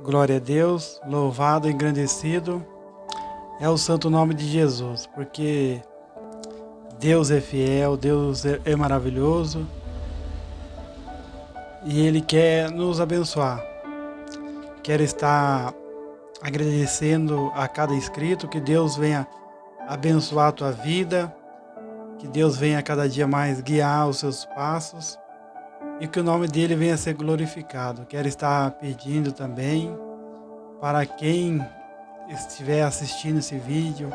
Glória a Deus, louvado, engrandecido é o santo nome de Jesus, porque Deus é fiel, Deus é maravilhoso e Ele quer nos abençoar. Quero estar agradecendo a cada inscrito, que Deus venha abençoar a tua vida, que Deus venha cada dia mais guiar os seus passos e que o nome dele venha a ser glorificado. Quero estar pedindo também para quem estiver assistindo esse vídeo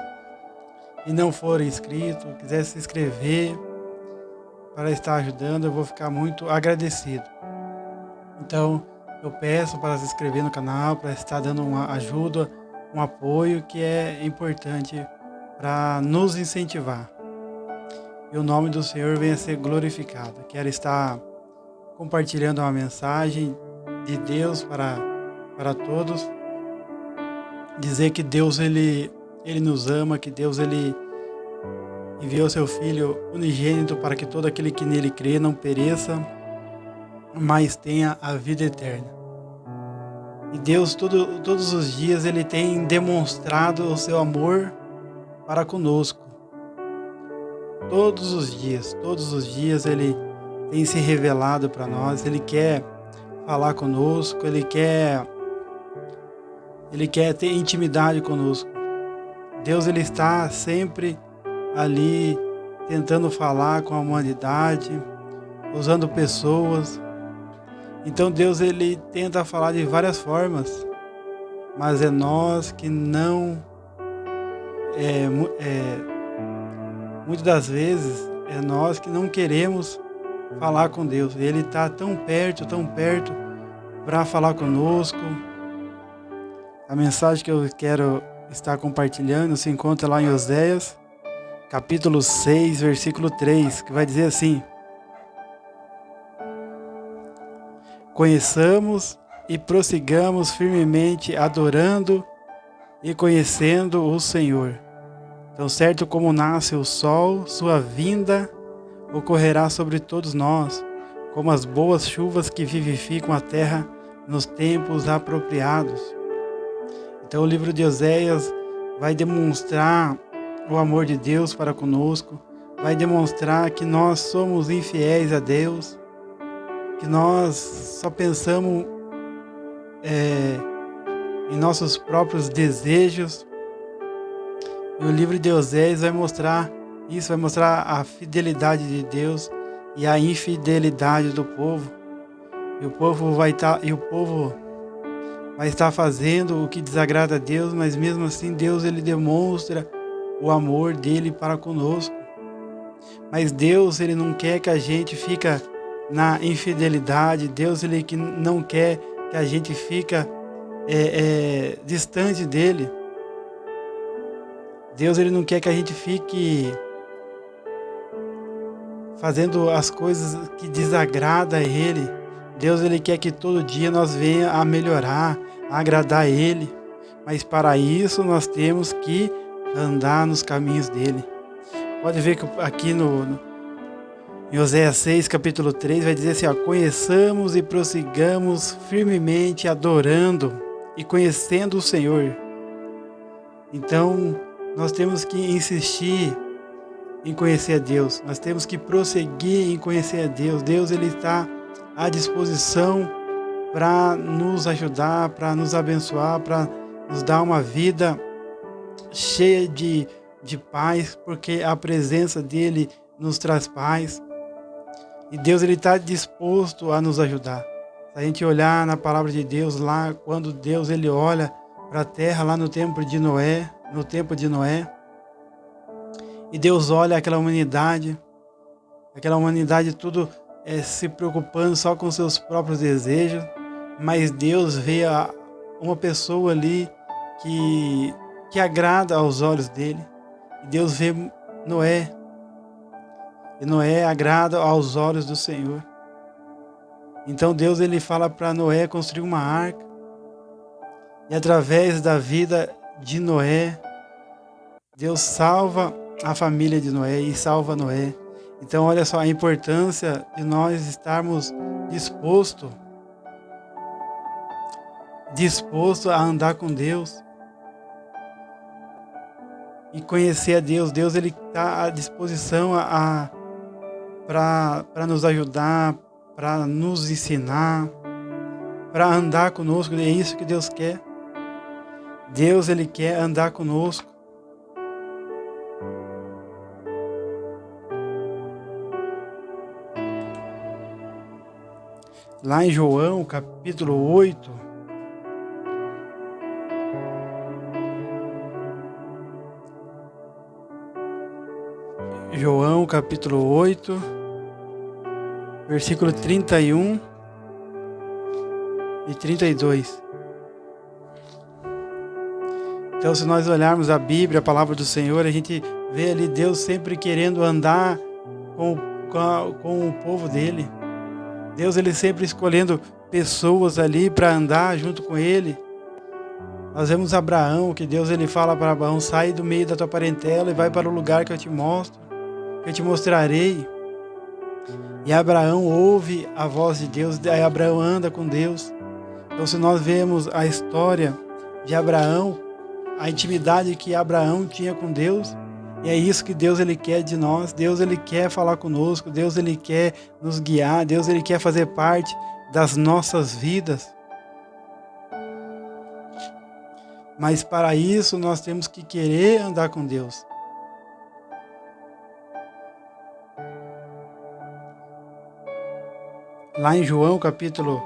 e não for inscrito, quiser se inscrever para estar ajudando, eu vou ficar muito agradecido. Então, eu peço para se inscrever no canal, para estar dando uma ajuda, um apoio que é importante para nos incentivar. E o nome do Senhor venha a ser glorificado. Quero estar compartilhando uma mensagem de Deus para todos. Dizer que Deus ele nos ama, que Deus ele enviou seu Filho unigênito para que todo aquele que nele crê não pereça, mas tenha a vida eterna. E Deus todos os dias ele tem demonstrado o seu amor para conosco. Todos os dias ele tem se revelado para nós, ele quer falar conosco, ele quer ter intimidade conosco. Deus ele está sempre ali tentando falar com a humanidade, usando pessoas. Então Deus ele tenta falar de várias formas, mas é nós que não muitas das vezes é nós que não queremos falar com Deus. Ele está tão perto para falar conosco. A mensagem que eu quero estar compartilhando se encontra lá em Oséias, capítulo 6, versículo 3, que vai dizer assim: conheçamos e prossigamos firmemente adorando e conhecendo o Senhor. Tão certo como nasce o sol, sua vinda ocorrerá sobre todos nós, como as boas chuvas que vivificam a terra nos tempos apropriados. Então o livro de Oséias vai demonstrar o amor de Deus para conosco, vai demonstrar que nós somos infiéis a Deus, que nós só pensamos em nossos próprios desejos. E o livro de Oséias vai mostrar isso, vai mostrar a fidelidade de Deus e a infidelidade do povo. E o povo vai estar fazendo o que desagrada a Deus, mas mesmo assim Deus ele demonstra o amor dele para conosco. Mas Deus ele não quer que a gente fica na infidelidade. Deus ele que não quer que a gente fica distante dele. Deus ele não quer que a gente fique fazendo as coisas que desagradam a ele. Deus ele quer que todo dia nós venha a melhorar, a agradar a ele. Mas para isso nós temos que andar nos caminhos dele. Pode ver que aqui em Oséias 6, capítulo 3, vai dizer assim, ó: conheçamos e prossigamos firmemente adorando e conhecendo o Senhor. Então, nós temos que insistir em conhecer a Deus. Nós temos que prosseguir em conhecer a Deus. Deus ele está à disposição para nos ajudar, para nos abençoar, para nos dar uma vida cheia de paz, porque a presença dele nos traz paz. E Deus ele está disposto a nos ajudar. Se a gente olhar na palavra de Deus lá, quando Deus ele olha para a terra lá no tempo de Noé, e Deus olha aquela humanidade tudo se preocupando só com seus próprios desejos, mas Deus vê uma pessoa ali que agrada aos olhos dele. E Deus vê Noé, e Noé agrada aos olhos do Senhor. Então Deus ele fala para Noé construir uma arca, e através da vida de Noé, Deus salva a família de Noé e salva Noé. Então olha só a importância de nós estarmos dispostos disposto a andar com Deus e conhecer a Deus. Deus ele está à disposição para nos ajudar, para nos ensinar, para andar conosco. É isso que Deus quer. Deus ele quer andar conosco. Lá em João, capítulo 8, João, capítulo 8, versículo 31 e 32. Então, se nós olharmos a Bíblia, a palavra do Senhor, a gente vê ali Deus sempre querendo andar com o povo dele. Deus ele sempre escolhendo pessoas ali para andar junto com ele. Nós vemos Abraão, que Deus ele fala para Abraão: sai do meio da tua parentela e vai para o lugar que eu te mostro, que eu te mostrarei. E Abraão ouve a voz de Deus, aí Abraão anda com Deus. Então, se nós vemos a história de Abraão, a intimidade que Abraão tinha com Deus, e é isso que Deus ele quer de nós. Deus ele quer falar conosco, Deus ele quer nos guiar, Deus ele quer fazer parte das nossas vidas. Mas para isso nós temos que querer andar com Deus. Lá em João capítulo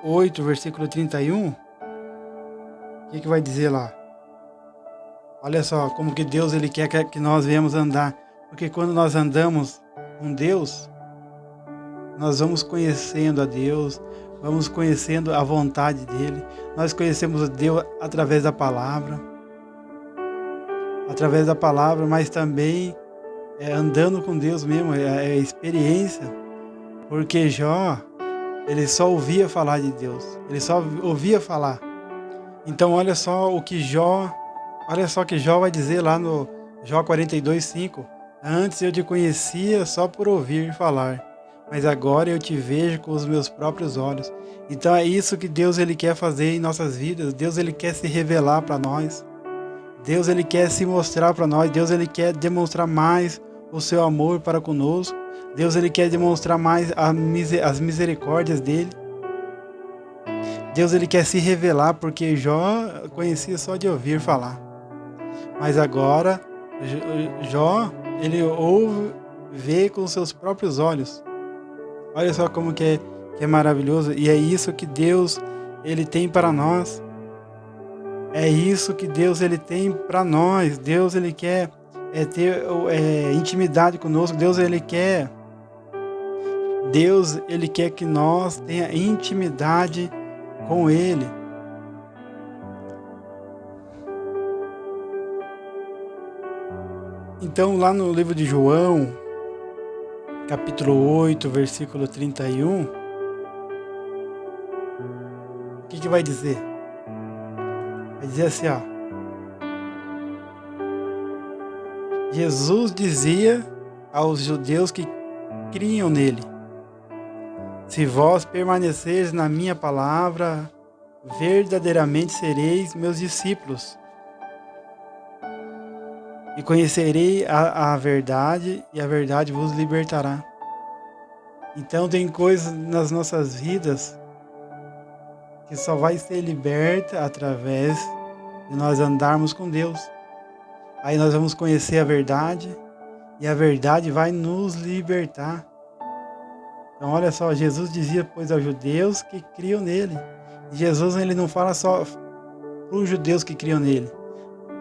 8, versículo 31, o que vai dizer lá? Olha só como que Deus ele quer que nós venhamos andar. Porque quando nós andamos com Deus, nós vamos conhecendo a Deus, vamos conhecendo a vontade dele. Nós conhecemos Deus através da palavra. Através da palavra, mas também andando com Deus mesmo, é experiência. Porque Jó, ele só ouvia falar de Deus. Ele só ouvia falar. Então olha só o que Jó vai dizer lá no Jó 42:5. Antes eu te conhecia só por ouvir falar, mas agora eu te vejo com os meus próprios olhos. Então é isso que Deus ele quer fazer em nossas vidas. Deus ele quer se revelar para nós. Deus ele quer se mostrar para nós. Deus ele quer demonstrar mais o seu amor para conosco. Deus ele quer demonstrar mais as misericórdias dele. Deus ele quer se revelar, porque Jó conhecia só de ouvir falar. Mas agora, Jó, ele ouve, vê com seus próprios olhos. Olha só como que é maravilhoso. E é isso que Deus, ele tem para nós. É isso que Deus, ele tem para nós. Deus, ele quer ter intimidade conosco. Deus, ele quer que nós tenha intimidade com ele. Então, lá no livro de João, capítulo 8, versículo 31, o que vai dizer? Vai dizer assim, ó. Jesus dizia aos judeus que criam nele: se vós permaneceres na minha palavra, verdadeiramente sereis meus discípulos. E conhecerei a verdade, e a verdade vos libertará. Então tem coisas nas nossas vidas que só vai ser liberta através de nós andarmos com Deus. Aí nós vamos conhecer a verdade, e a verdade vai nos libertar. Então olha só, Jesus dizia, pois, aos judeus que criam nele. E Jesus ele não fala só para os judeus que criam nele.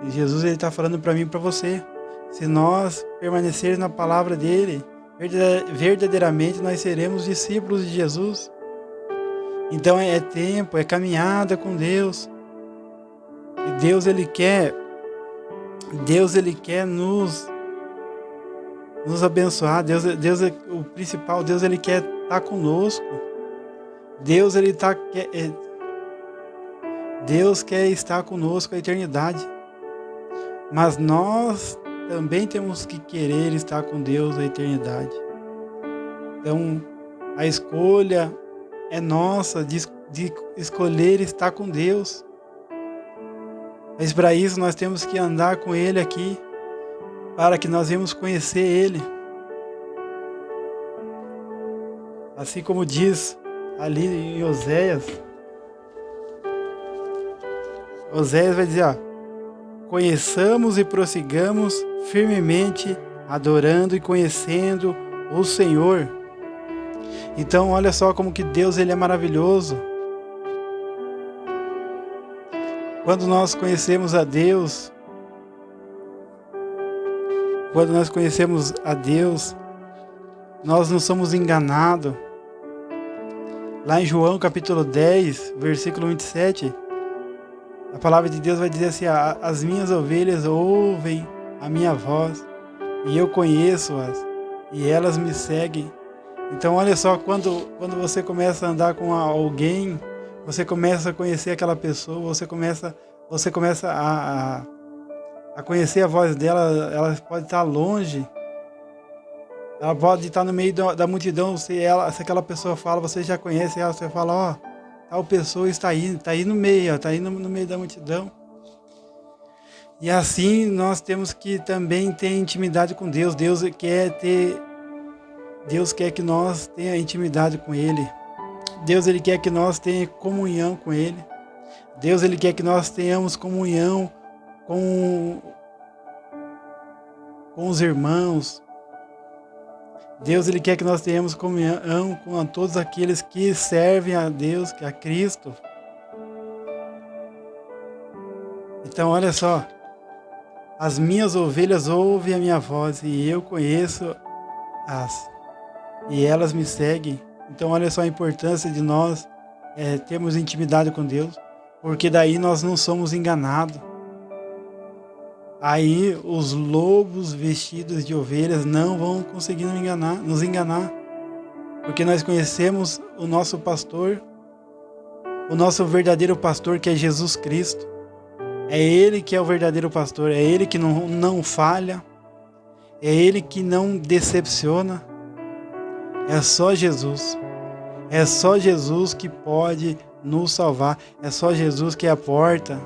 E Jesus ele está falando para mim e para você. Se nós permanecermos na palavra dele, verdadeiramente nós seremos discípulos de Jesus. Então é tempo, é caminhada com Deus. E Deus ele quer nos abençoar. Deus é o principal. Deus ele quer estar conosco. Deus quer estar conosco a eternidade. Mas nós também temos que querer estar com Deus a eternidade. Então, a escolha é nossa de de escolher estar com Deus. Mas para isso nós temos que andar com Ele aqui, para que nós venhamos conhecer Ele. Assim como diz ali em Oséias vai dizer, conheçamos e prossigamos firmemente, adorando e conhecendo o Senhor. Então olha só como que Deus ele é maravilhoso. Quando nós conhecemos a Deus, nós não somos enganados. Lá em João capítulo 10, versículo 27, a palavra de Deus vai dizer assim, as minhas ovelhas ouvem a minha voz, e eu conheço-as, e elas me seguem. Então olha só, quando você começa a andar com alguém, você começa a conhecer aquela pessoa, você começa a conhecer a voz dela. Ela pode estar longe, ela pode estar no meio da multidão, se aquela pessoa fala, você já conhece ela, você fala, tal pessoa está aí no meio, está aí no meio da multidão. E assim nós temos que também ter intimidade com Deus. Deus quer que nós tenha intimidade com Ele. Deus ele quer que nós tenha comunhão com Ele. Deus ele quer que nós tenhamos comunhão com os irmãos. Deus ele quer que nós tenhamos comunhão com todos aqueles que servem a Deus, que é a Cristo. Então olha só, as minhas ovelhas ouvem a minha voz e eu conheço-as e elas me seguem. Então olha só a importância de nós termos intimidade com Deus, porque daí nós não somos enganados. Aí os lobos vestidos de ovelhas não vão conseguir nos enganar, porque nós conhecemos o nosso pastor, o nosso verdadeiro pastor, que é Jesus Cristo. É Ele que é o verdadeiro pastor, é Ele que não falha, é Ele que não decepciona. É só Jesus. É só Jesus que pode nos salvar. É só Jesus que é a porta.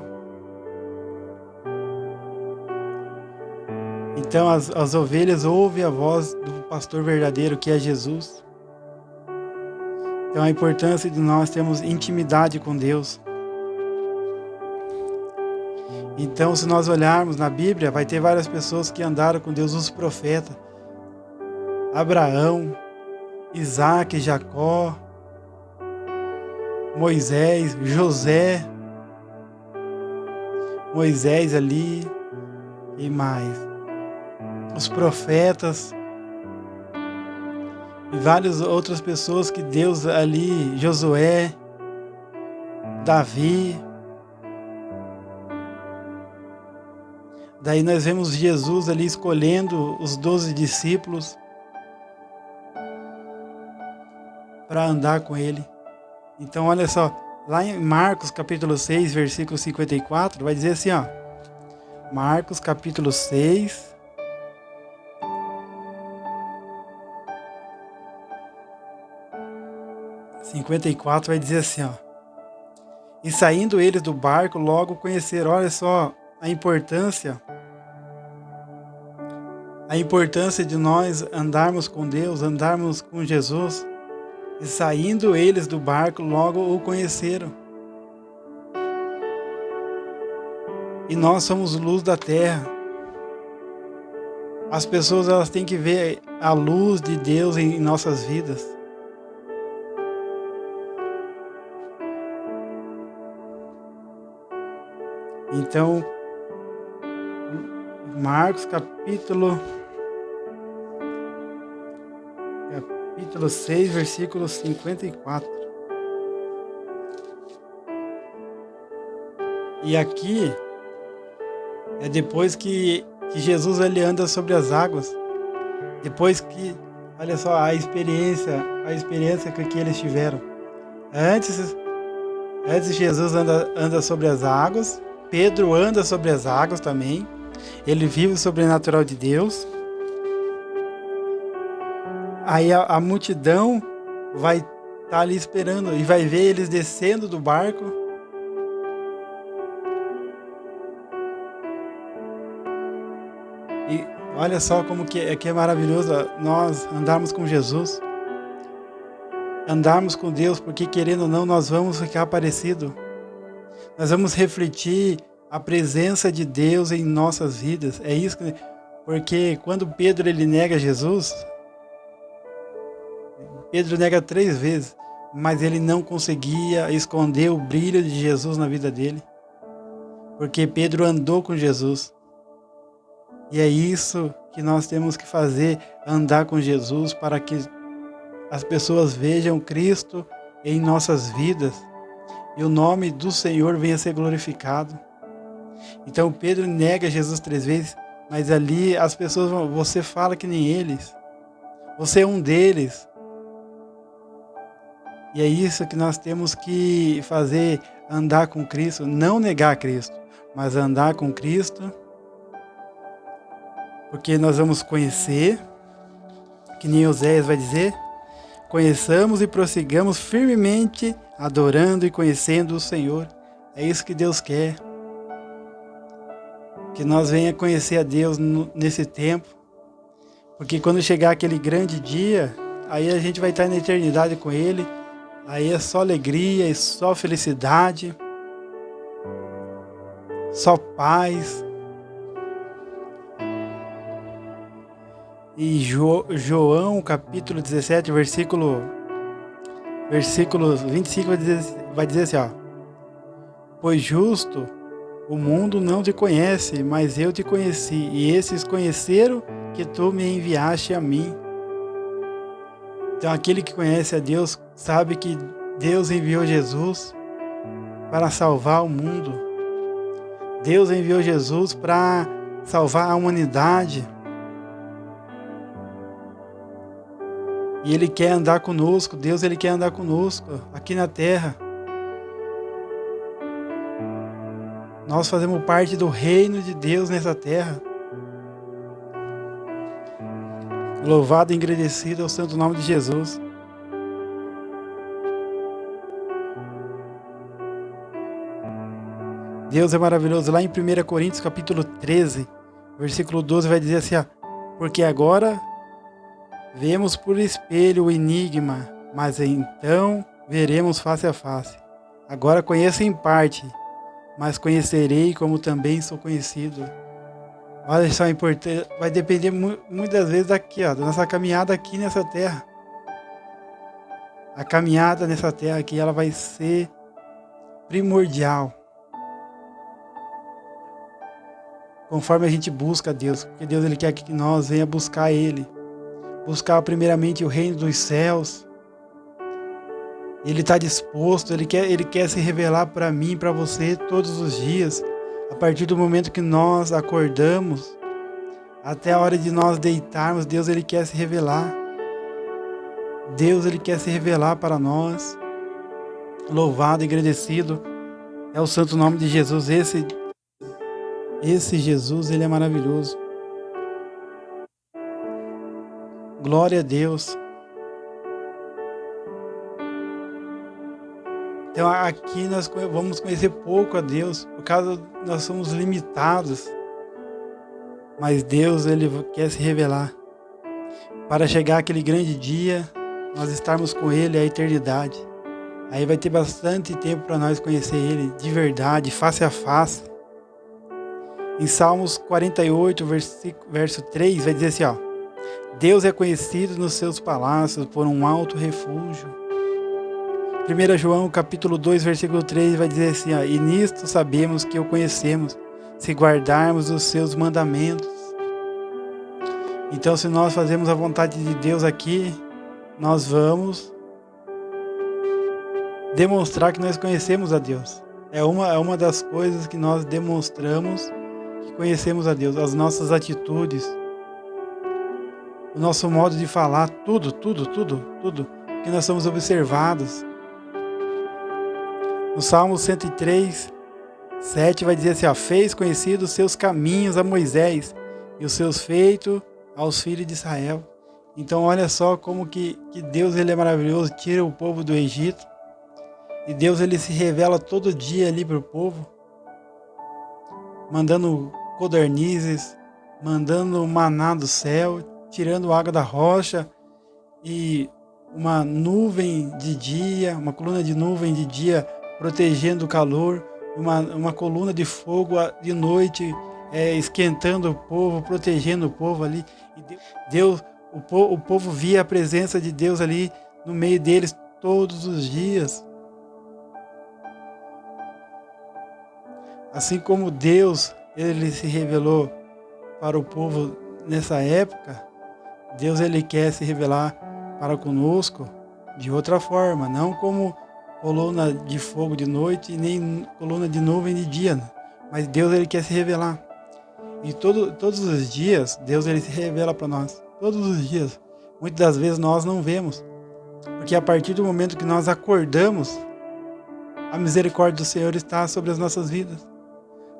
Então as ovelhas ouvem a voz do pastor verdadeiro, que é Jesus. Então a importância de nós termos intimidade com Deus. Então se nós olharmos na Bíblia, vai ter várias pessoas que andaram com Deus, os profetas. Abraão, Isaac, Jacó, Moisés, José, Moisés ali e mais. Os profetas e várias outras pessoas que Deus ali, Josué, Davi. Daí nós vemos Jesus ali escolhendo os 12 discípulos para andar com Ele. Então olha só, lá em Marcos capítulo 6, versículo 54, vai dizer assim, Marcos capítulo 6, vai dizer assim, e saindo eles do barco, logo conheceram. Olha só a importância de nós andarmos com Deus, andarmos com Jesus. E saindo eles do barco, logo o conheceram. E nós somos luz da terra. As pessoas elas têm que ver a luz de Deus em nossas vidas. Então, Marcos capítulo 6, versículo 54. E aqui é depois que Jesus ele anda sobre as águas. Depois que, olha só, a experiência que eles tiveram. Antes Jesus anda sobre as águas. Pedro anda sobre as águas também. Ele vive o sobrenatural de Deus. Aí a multidão vai estar ali esperando e vai ver eles descendo do barco. E olha só como que é maravilhoso nós andarmos com Jesus, andarmos com Deus, porque querendo ou não, nós vamos ficar parecido. Nós vamos refletir a presença de Deus em nossas vidas. É isso porque quando Pedro ele nega Jesus, Pedro nega 3 vezes, mas ele não conseguia esconder o brilho de Jesus na vida dele, porque Pedro andou com Jesus. E é isso que nós temos que fazer, andar com Jesus, para que as pessoas vejam Cristo em nossas vidas e o nome do Senhor venha a ser glorificado. Então Pedro nega Jesus 3 vezes, mas ali as pessoas vão, você fala que nem eles, você é um deles. E é isso que nós temos que fazer, andar com Cristo, não negar Cristo, mas andar com Cristo, porque nós vamos conhecer, que nem Oséias vai dizer, conheçamos e prossigamos firmemente, adorando e conhecendo o Senhor. É isso que Deus quer, que nós venha conhecer a Deus nesse tempo, porque quando chegar aquele grande dia, aí a gente vai estar na eternidade com Ele. Aí é só alegria e só felicidade, só paz. E João capítulo 17, versículo 25 vai dizer assim, ó: pois justo, o mundo não te conhece, mas eu te conheci, e esses conheceram que tu me enviaste a mim. Então aquele que conhece a Deus sabe que Deus enviou Jesus para salvar o mundo. Deus enviou Jesus para salvar a humanidade. E Ele quer andar conosco. Deus Ele quer andar conosco aqui na terra. Nós fazemos parte do reino de Deus nessa terra. Louvado e agradecido é o santo nome de Jesus. Deus é maravilhoso. Lá em 1 Coríntios capítulo 13, versículo 12 vai dizer assim, ó: porque agora vemos por espelho o enigma, mas então veremos face a face. Agora conheço em parte, mas conhecerei como também sou conhecido. Olha só, importante, vai depender muitas vezes daqui, ó, da nossa caminhada aqui nessa terra. A caminhada nessa terra aqui, ela vai ser primordial. Conforme a gente busca Deus, porque Deus Ele quer que nós venha buscar Ele. Buscar primeiramente o reino dos céus. Ele está disposto, Ele quer se revelar para mim e para você todos os dias. A partir do momento que nós acordamos, até a hora de nós deitarmos, Deus Ele quer se revelar. Deus Ele quer se revelar para nós. Louvado e agradecido é o santo nome de Jesus. Esse Jesus, Ele é maravilhoso. Glória a Deus. Então aqui nós vamos conhecer pouco a Deus, por causa nós somos limitados. Mas Deus, Ele quer se revelar. Para chegar aquele grande dia, nós estarmos com Ele a eternidade. Aí vai ter bastante tempo para nós conhecer Ele de verdade, face a face. Em Salmos 48, verso 3, vai dizer assim, ó: Deus é conhecido nos seus palácios por um alto refúgio. 1 João capítulo 2, versículo 3 vai dizer assim, ó: e nisto sabemos que o conhecemos, se guardarmos os seus mandamentos. Então, se nós fazemos a vontade de Deus aqui, nós vamos demonstrar que nós conhecemos a Deus. É uma das coisas que nós demonstramos que conhecemos a Deus, as nossas atitudes, o nosso modo de falar, tudo, que nós somos observados. No Salmo 103, 7 vai dizer assim, ó: fez conhecidos os seus caminhos a Moisés e os seus feitos aos filhos de Israel. Então olha só como que Deus ele é maravilhoso, tira o povo do Egito. E Deus ele se revela todo dia ali para o povo, mandando codornizes, mandando maná do céu, tirando água da rocha e uma nuvem de dia, uma coluna de nuvem de dia protegendo o calor, uma coluna de fogo de noite esquentando o povo, protegendo o povo ali. E Deus, o povo via a presença de Deus ali no meio deles todos os dias. Assim como Deus ele se revelou para o povo nessa época, Deus ele quer se revelar para conosco de outra forma, não como coluna de fogo de noite, nem coluna de nuvem de dia, mas Deus ele quer se revelar. E todos os dias, Deus ele se revela para nós, todos os dias. Muitas das vezes nós não vemos, porque a partir do momento que nós acordamos, a misericórdia do Senhor está sobre as nossas vidas.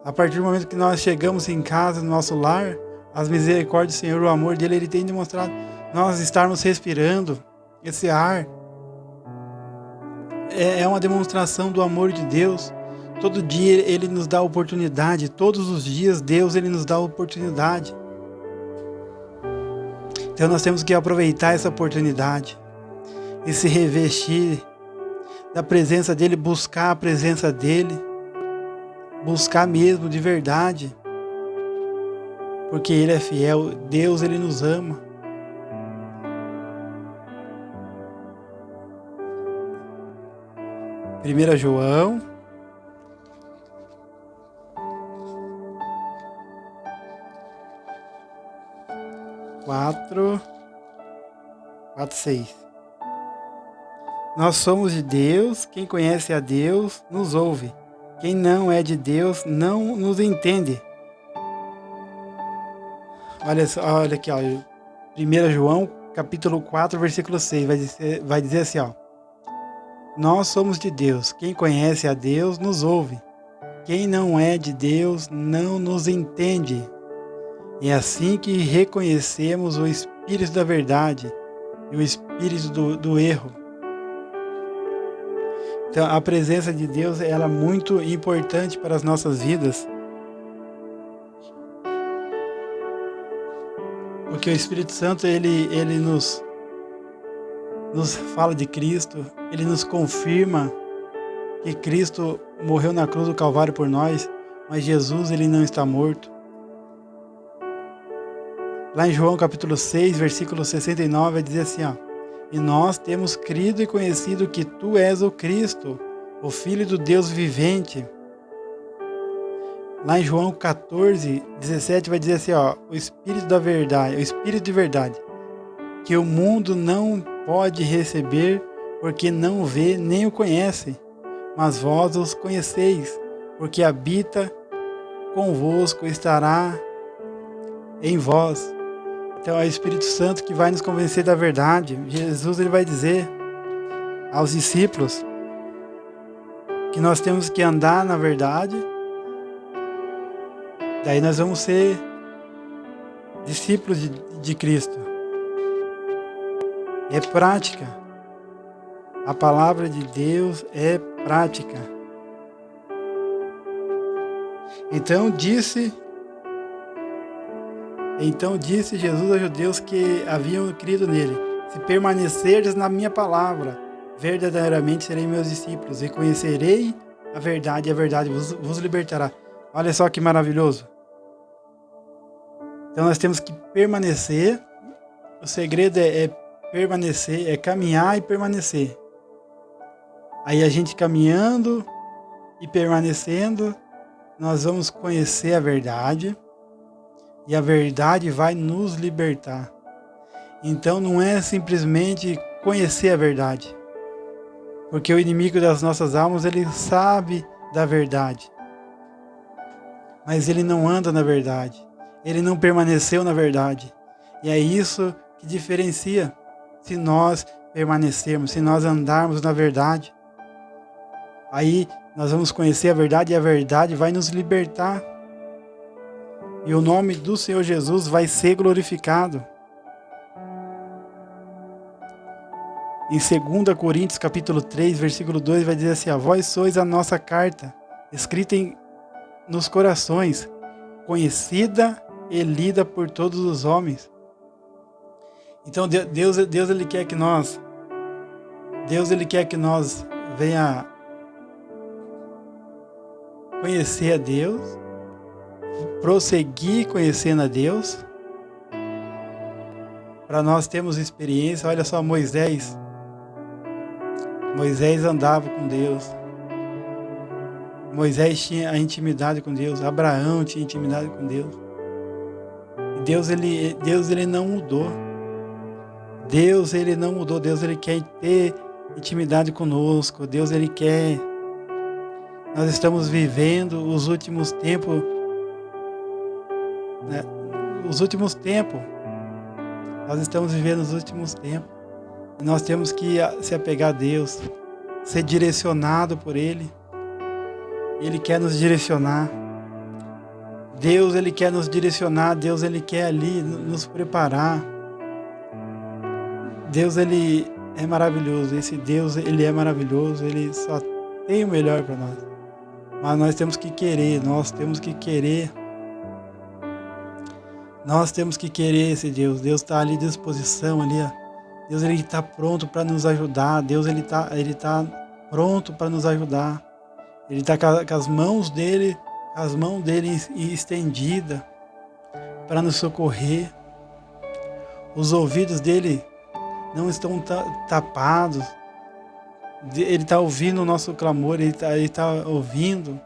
A partir do momento que nós chegamos em casa, no nosso lar, as misericórdias do Senhor, o amor dele, ele tem demonstrado. Nós estarmos respirando esse ar é uma demonstração do amor de Deus. Todo dia ele nos dá oportunidade, todos os dias Deus ele nos dá oportunidade. Então nós temos que aproveitar essa oportunidade e se revestir da presença dele, buscar a presença dele, buscar mesmo de verdade, porque ele é fiel, Deus ele nos ama. Primeira João 4:6. Nós somos de Deus, quem conhece a Deus nos ouve. Quem não é de Deus não nos entende. Olha aqui, ó. 1 João, capítulo 4, versículo 6, vai dizer assim, ó. Nós somos de Deus, quem conhece a Deus nos ouve. Quem não é de Deus não nos entende. É assim que reconhecemos o espírito da verdade e o espírito do erro. Então, a presença de Deus ela é muito importante para as nossas vidas. Porque o Espírito Santo, ele nos fala de Cristo, ele nos confirma que Cristo morreu na cruz do Calvário por nós, mas Jesus ele não está morto. Lá em João capítulo 6, versículo 69, vai dizer assim, ó. E nós temos crido e conhecido que tu és o Cristo, o Filho do Deus vivente. Lá em João 14, 17 vai dizer assim, ó, o Espírito da verdade, o Espírito de verdade, que o mundo não pode receber, porque não vê nem o conhece, mas vós os conheceis, porque habita convosco, estará em vós. Então é o Espírito Santo que vai nos convencer da verdade. Jesus ele vai dizer aos discípulos que nós temos que andar na verdade. Daí nós vamos ser discípulos de Cristo. É prática. A palavra de Deus é prática. Então disse Jesus aos judeus que haviam crido nele: se permanecerdes na minha palavra, verdadeiramente serei meus discípulos, e conhecerei a verdade, e a verdade vos libertará. Olha só que maravilhoso. Então nós temos que permanecer. O segredo é permanecer, é caminhar e permanecer. Aí a gente caminhando e permanecendo, nós vamos conhecer a verdade. E a verdade vai nos libertar. Então não é simplesmente conhecer a verdade. Porque o inimigo das nossas almas, ele sabe da verdade. Mas ele não anda na verdade. Ele não permaneceu na verdade. E é isso que diferencia. Se nós permanecermos, se nós andarmos na verdade, aí nós vamos conhecer a verdade e a verdade vai nos libertar. E o nome do Senhor Jesus vai ser glorificado. Em 2 Coríntios capítulo 3, versículo 2, vai dizer assim: vós sois a nossa carta, escrita nos corações, conhecida e lida por todos os homens. Então Deus ele quer que nós venha conhecer a Deus, prosseguir conhecendo a Deus, para nós termos experiência. Olha só, Moisés andava com Deus, Moisés tinha a intimidade com Deus, Abraão tinha intimidade com Deus, e Deus ele não mudou. Deus ele não mudou, Deus ele quer ter intimidade conosco, Deus ele quer. Nós estamos vivendo os últimos tempos, né? Nós estamos vivendo os últimos tempos. E nós temos que se apegar a Deus, ser direcionado por Ele. Ele quer nos direcionar. Deus ele quer nos direcionar, Deus ele quer ali nos preparar. Deus ele é maravilhoso, esse Deus ele é maravilhoso, ele só tem o melhor para nós. Mas nós temos que querer esse Deus. Deus está ali à disposição ali, ó. Deus ele está pronto para nos ajudar, Deus ele tá pronto para nos ajudar. Ele está com as mãos dele estendidas para nos socorrer. Os ouvidos dele não estão tapados. Ele está ouvindo o nosso clamor, ele tá ouvindo.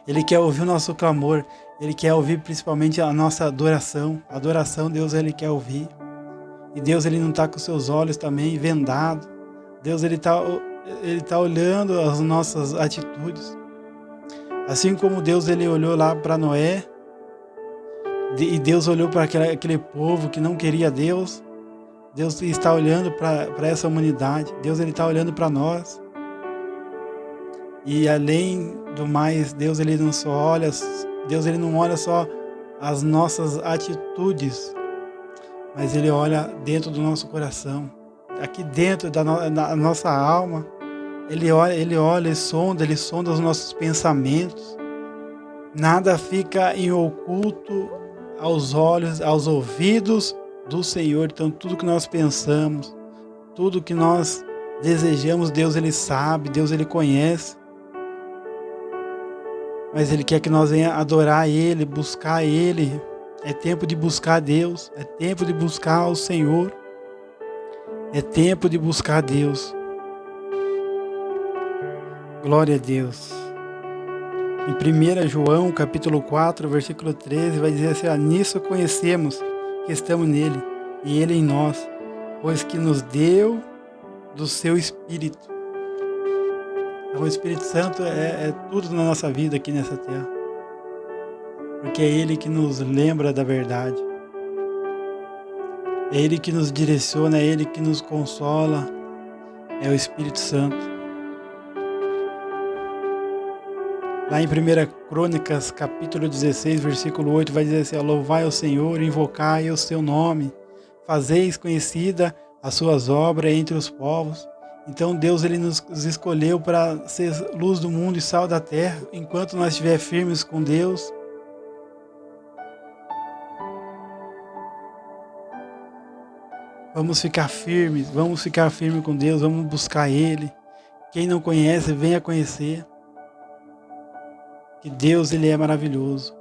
Ele quer ouvir o nosso clamor, ele quer ouvir principalmente a nossa adoração. A adoração, Deus ele quer ouvir. E Deus ele não está com seus olhos também vendados. Deus ele tá olhando as nossas atitudes. Assim como Deus ele olhou lá para Noé, e Deus olhou para aquele povo que não queria Deus. Deus está olhando para essa humanidade. Deus ele está olhando para nós. E além do mais, Deus ele não olha só as nossas atitudes, mas ele olha dentro do nosso coração, aqui dentro da nossa alma. Ele sonda os nossos pensamentos. Nada fica em oculto aos olhos, aos ouvidos do Senhor. Então tudo que nós pensamos, tudo que nós desejamos, Deus ele sabe, Deus ele conhece. Mas ele quer que nós venhamos adorar ele, buscar ele. É tempo de buscar Deus, é tempo de buscar o Senhor, é tempo de buscar Deus. Glória a Deus. Em 1 João capítulo 4, versículo 13, vai dizer assim: nisso conhecemos que estamos nele e ele em nós, pois que nos deu do seu Espírito. Então, o Espírito Santo é tudo na nossa vida aqui nessa terra, porque é ele que nos lembra da verdade, é ele que nos direciona, é ele que nos consola, é o Espírito Santo. Lá em 1 Crônicas, capítulo 16, versículo 8, vai dizer assim: louvai ao Senhor, invocai o seu nome, fazeis conhecida as suas obras entre os povos. Então Deus ele nos escolheu para ser luz do mundo e sal da terra. Enquanto nós estivermos firmes com Deus, vamos ficar firmes com Deus, vamos buscar Ele. Quem não conhece, venha conhecer. Que Deus ele é maravilhoso.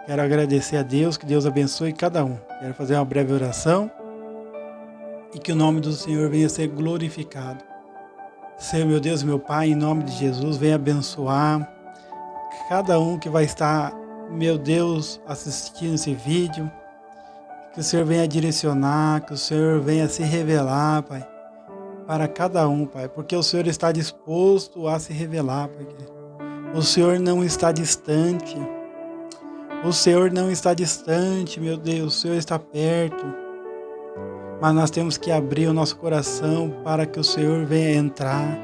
Quero agradecer a Deus, que Deus abençoe cada um. Quero fazer uma breve oração e que o nome do Senhor venha ser glorificado. Senhor, meu Deus, meu Pai, em nome de Jesus, venha abençoar cada um que vai estar, meu Deus, assistindo esse vídeo. Que o Senhor venha direcionar, que o Senhor venha se revelar, Pai, para cada um, Pai, porque o Senhor está disposto a se revelar, Pai. O Senhor não está distante. O Senhor não está distante, meu Deus, o Senhor está perto. Mas nós temos que abrir o nosso coração para que o Senhor venha entrar,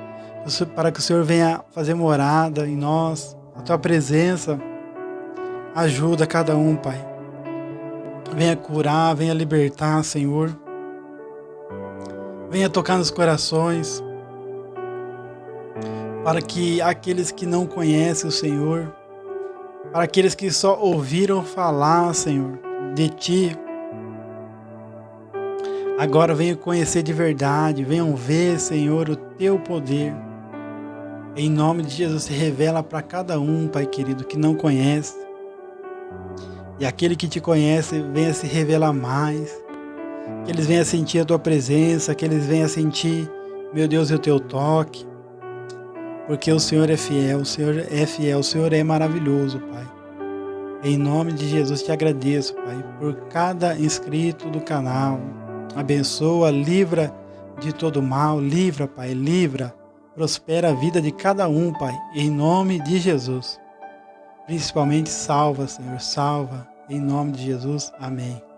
para que o Senhor venha fazer morada em nós. A Tua presença ajuda cada um, Pai. Venha curar, venha libertar, Senhor. Venha tocar nos corações, para que aqueles que não conhecem o Senhor, para aqueles que só ouviram falar, Senhor, de Ti, agora venham conhecer de verdade, venham ver, Senhor, o Teu poder. Em nome de Jesus, se revela para cada um, Pai querido, que não conhece. E aquele que Te conhece, venha se revelar mais. Que eles venham sentir a Tua presença, que eles venham sentir, meu Deus, o Teu toque. Porque o Senhor é fiel, o Senhor é fiel, o Senhor é maravilhoso, Pai. Em nome de Jesus te agradeço, Pai, por cada inscrito do canal. Abençoa, livra de todo mal, livra, Pai, livra. Prospera a vida de cada um, Pai, em nome de Jesus. Principalmente salva, Senhor, salva, em nome de Jesus. Amém.